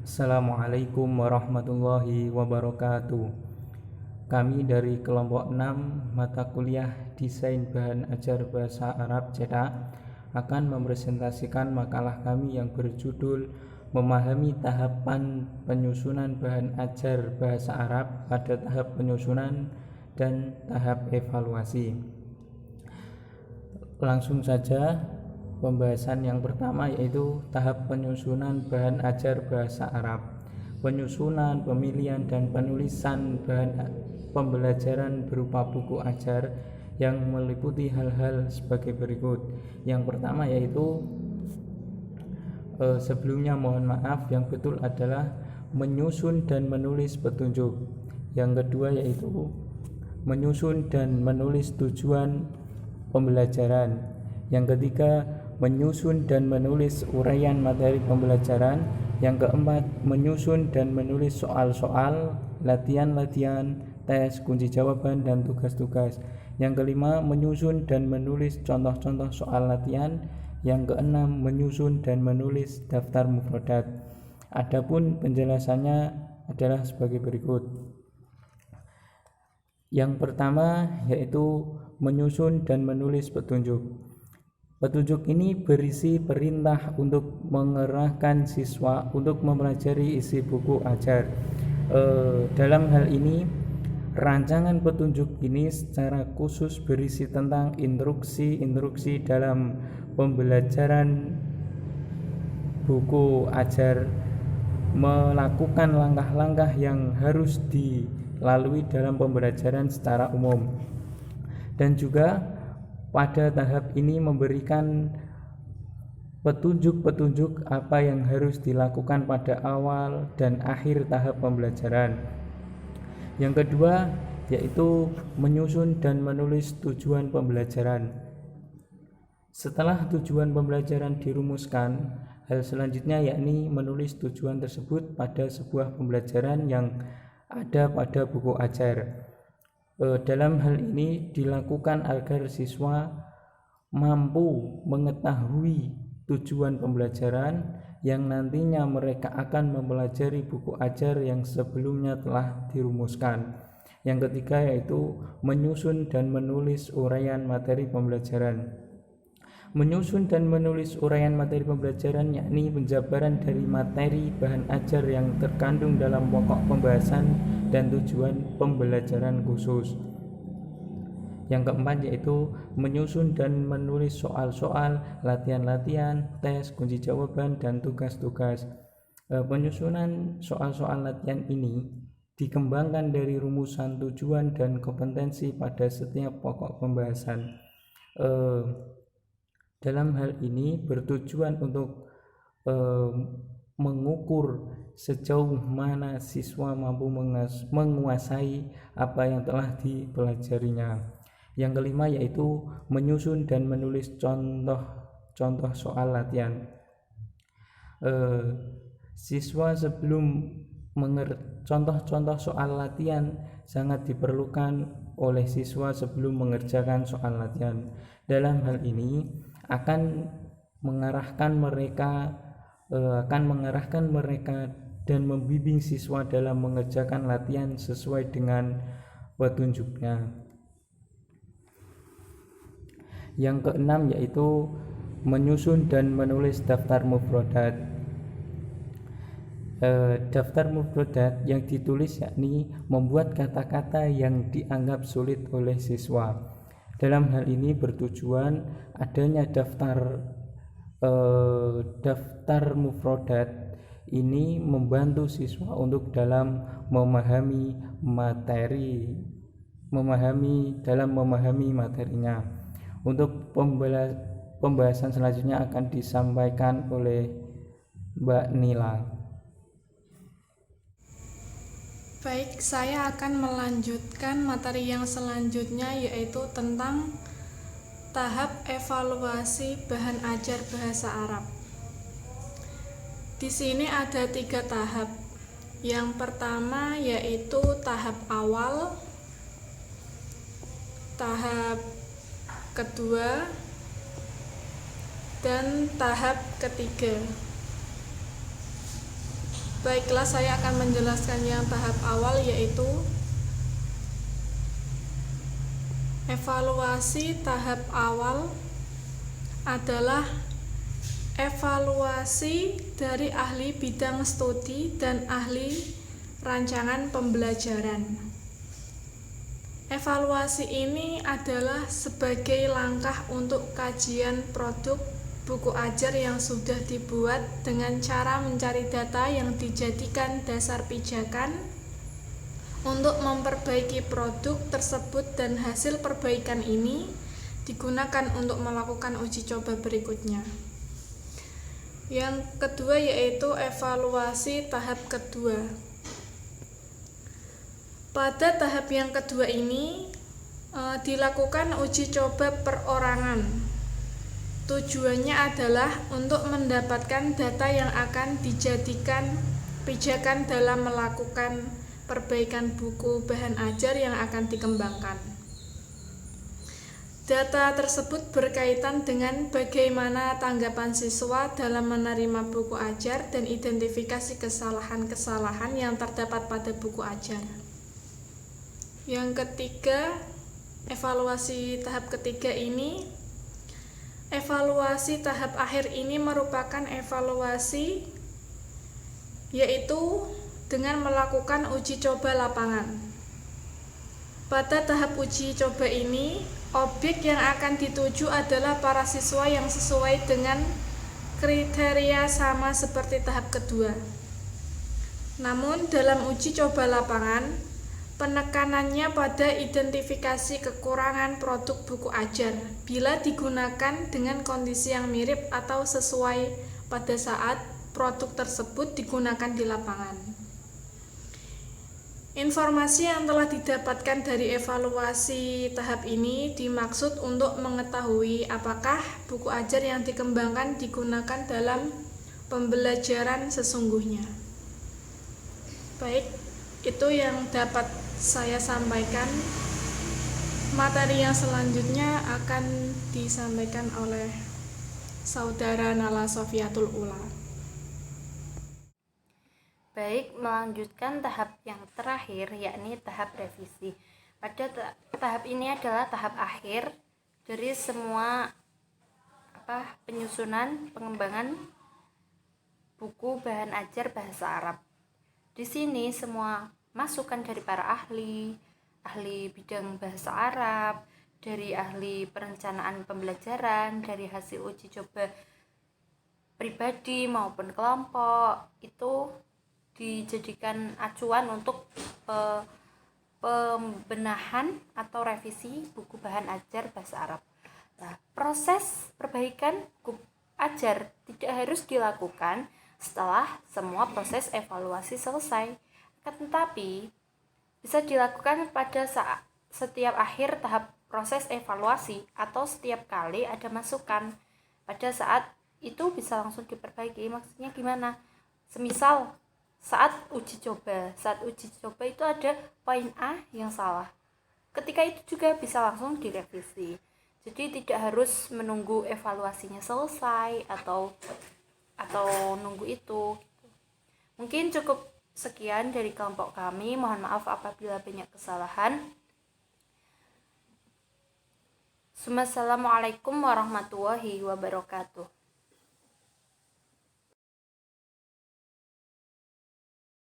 Assalamualaikum warahmatullahi wabarakatuh. Kami dari kelompok 6 mata kuliah Desain Bahan Ajar Bahasa Arab cetak akan mempresentasikan makalah kami yang berjudul Memahami Tahapan Penyusunan Bahan Ajar Bahasa Arab pada tahap penyusunan dan tahap evaluasi. Langsung saja pembahasan yang pertama, yaitu tahap penyusunan bahan ajar bahasa Arab. Penyusunan, pemilihan, dan penulisan bahan pembelajaran berupa buku ajar yang meliputi hal-hal sebagai berikut. Yang pertama yaitu sebelumnya mohon maaf, yang betul adalah menyusun dan menulis petunjuk. Yang kedua yaitu menyusun dan menulis tujuan pembelajaran. Yang ketiga, menyusun dan menulis uraian materi pembelajaran. Yang keempat, menyusun dan menulis soal-soal, latihan-latihan, tes, kunci jawaban, dan tugas-tugas. Yang kelima, menyusun dan menulis contoh-contoh soal latihan. Yang keenam, menyusun dan menulis daftar mufradat. Adapun penjelasannya adalah sebagai berikut. Yang pertama yaitu menyusun dan menulis petunjuk. Petunjuk ini berisi perintah untuk mengerahkan siswa untuk mempelajari isi buku ajar. Dalam hal ini, rancangan petunjuk ini secara khusus berisi tentang instruksi dalam pembelajaran buku ajar, melakukan langkah-langkah yang harus dilalui dalam pembelajaran secara umum, dan juga pada tahap ini memberikan petunjuk-petunjuk apa yang harus dilakukan pada awal dan akhir tahap pembelajaran. Yang kedua yaitu menyusun dan menulis tujuan pembelajaran. Setelah tujuan pembelajaran dirumuskan, hal selanjutnya yakni menulis tujuan tersebut pada sebuah pembelajaran yang ada pada buku ajar. Dalam hal ini dilakukan agar siswa mampu mengetahui tujuan pembelajaran yang nantinya mereka akan mempelajari buku ajar yang sebelumnya telah dirumuskan. Yang ketiga yaitu menyusun dan menulis uraian materi pembelajaran. Menyusun dan menulis uraian materi pembelajaran yakni penjabaran dari materi bahan ajar yang terkandung dalam pokok pembahasan dan tujuan pembelajaran khusus. Yang keempat yaitu menyusun dan menulis soal-soal, latihan-latihan, tes, kunci jawaban, dan tugas-tugas. Penyusunan soal-soal latihan ini dikembangkan dari rumusan tujuan dan kompetensi pada setiap pokok pembahasan. Dalam hal ini bertujuan untuk mengukur sejauh mana siswa mampu menguasai apa yang telah dipelajarinya. Yang kelima yaitu menyusun dan menulis contoh soal latihan. Siswa sebelum contoh-contoh soal latihan sangat diperlukan oleh siswa sebelum mengerjakan soal latihan. Dalam hal ini akan mengarahkan mereka dan membimbing siswa dalam mengerjakan latihan sesuai dengan petunjuknya. Yang keenam yaitu menyusun dan menulis daftar mufradat. Daftar mufradat yang ditulis yakni membuat kata-kata yang dianggap sulit oleh siswa. Dalam hal ini bertujuan adanya daftar mufradat ini membantu siswa untuk dalam memahami materinya. Untuk pembahasan selanjutnya akan disampaikan oleh Mbak Nila. Baik, saya akan melanjutkan materi yang selanjutnya, yaitu tentang tahap evaluasi bahan ajar bahasa Arab. Di sini ada 3 tahap. Yang pertama yaitu tahap awal, tahap kedua, dan tahap ketiga. Baiklah, saya akan menjelaskan yang tahap awal, yaitu evaluasi. Tahap awal adalah evaluasi dari ahli bidang studi dan ahli rancangan pembelajaran. Evaluasi ini adalah sebagai langkah untuk kajian produk buku ajar yang sudah dibuat dengan cara mencari data yang dijadikan dasar pijakan untuk memperbaiki produk tersebut, dan hasil perbaikan ini digunakan untuk melakukan uji coba berikutnya. Yang kedua yaitu evaluasi tahap kedua. Pada tahap yang kedua ini dilakukan uji coba perorangan. Tujuannya adalah untuk mendapatkan data yang akan dijadikan pijakan dalam melakukan perbaikan buku bahan ajar yang akan dikembangkan. Data tersebut berkaitan dengan bagaimana tanggapan siswa dalam menerima buku ajar dan identifikasi kesalahan-kesalahan yang terdapat pada buku ajar. Yang ketiga, evaluasi tahap ketiga ini, evaluasi tahap akhir ini merupakan evaluasi, yaitu dengan melakukan uji coba lapangan. Pada tahap uji coba ini, objek yang akan dituju adalah para siswa yang sesuai dengan kriteria sama seperti tahap kedua. Namun dalam uji coba lapangan, penekanannya pada identifikasi kekurangan produk buku ajar bila digunakan dengan kondisi yang mirip atau sesuai pada saat produk tersebut digunakan di lapangan. Informasi yang telah didapatkan dari evaluasi tahap ini dimaksud untuk mengetahui apakah buku ajar yang dikembangkan digunakan dalam pembelajaran sesungguhnya. Baik, itu yang dapat saya sampaikan. Materi yang selanjutnya akan disampaikan oleh Saudara Nala Sofiatul Ula. Baik, melanjutkan tahap yang terakhir, yakni tahap revisi. Pada tahap ini adalah tahap akhir dari semua penyusunan pengembangan buku bahan ajar bahasa Arab. Di sini semua masukan dari para ahli bidang bahasa Arab, dari ahli perencanaan pembelajaran, dari hasil uji coba pribadi maupun kelompok, itu dijadikan acuan untuk pembenahan atau revisi buku bahan ajar bahasa Arab. Nah, proses perbaikan buku ajar tidak harus dilakukan setelah semua proses evaluasi selesai, tetapi bisa dilakukan pada saat setiap akhir tahap proses evaluasi atau setiap kali ada masukan. Pada saat itu bisa langsung diperbaiki. Maksudnya gimana? Semisal saat uji coba itu ada poin A yang salah, ketika itu juga bisa langsung direvisi. Jadi tidak harus menunggu evaluasinya selesai atau nunggu itu. Mungkin cukup sekian dari kelompok kami. Mohon maaf apabila banyak kesalahan. Assalamualaikum warahmatullahi wabarakatuh.